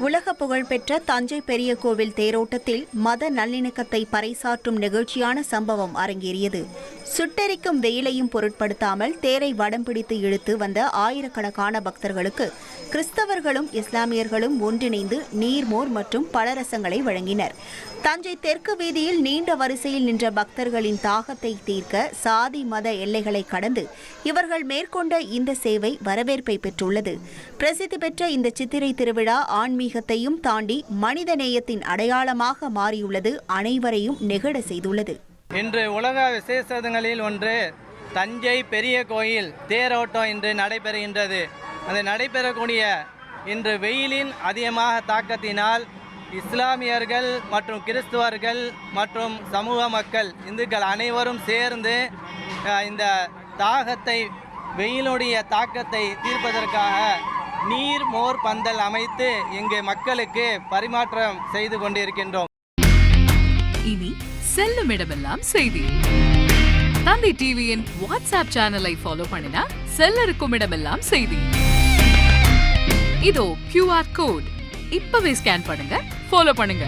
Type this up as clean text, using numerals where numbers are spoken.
உலக புகழ்பெற்ற தஞ்சை பெரிய கோவில் தேரோட்டத்தில் மத நல்லிணக்கத்தை பறைசாற்றும் நிகழ்ச்சியான சம்பவம் அரங்கேறியது. சுட்டெரிக்கும் வெயிலையும் பொருட்படுத்தாமல் தேரை வடம் பிடித்து இழுத்து வந்த ஆயிரக்கணக்கான பக்தர்களுக்கு கிறிஸ்தவர்களும் இஸ்லாமியர்களும் ஒன்றிணைந்து நீர்மோர் மற்றும் பழரசங்களை வழங்கினர். தஞ்சை தெற்கு வீதியில் நீண்ட வரிசையில் நின்ற பக்தர்களின் தாகத்தை தீர்க்க சாதி மத எல்லைகளை கடந்து இவர்கள் மேற்கொண்ட இந்த சேவை வரவேற்பை பெற்றுள்ளது. பிரசித்தி பெற்ற இந்த சித்திரை திருவிழா ஆன்மீகத்தையும் தாண்டி மனித நேயத்தின் அடையாளமாக மாறியுள்ளது, அனைவரையும் நெகிழ செய்துள்ளது. இன்று உலக விசேஷங்களில் ஒன்று தஞ்சை பெரிய கோயில் தேரோட்டம் இன்று நடைபெறுகின்றது. அது நடைபெறக்கூடிய இன்று வெயிலின் அதிகமாக தாக்கத்தினால் இஸ்லாமியர்கள் மற்றும் கிறிஸ்துவர்கள் மற்றும் சமூக மக்கள் இந்துக்கள் அனைவரும் சேர்ந்து இந்த தாகத்தை வெயிலுடைய தாக்கத்தை தீர்ப்பதற்காக நீர் மோர் பந்தல் அமைத்து இங்கு மக்களுக்கு பரிமாற்றம் செய்து கொண்டிருக்கின்றோம். இனி செல்லும் இடமெல்லாம் செய்தி. தந்தை டிவியின் வாட்ஸ்அப் சேனலை ஃபாலோ பண்ணினா செல்ல இருக்கும் இடமெல்லாம் செய்தி. இதோ QR கோட் இப்பவே ஸ்கேன் பண்ணுங்க, ஃபாலோ பண்ணுங்க.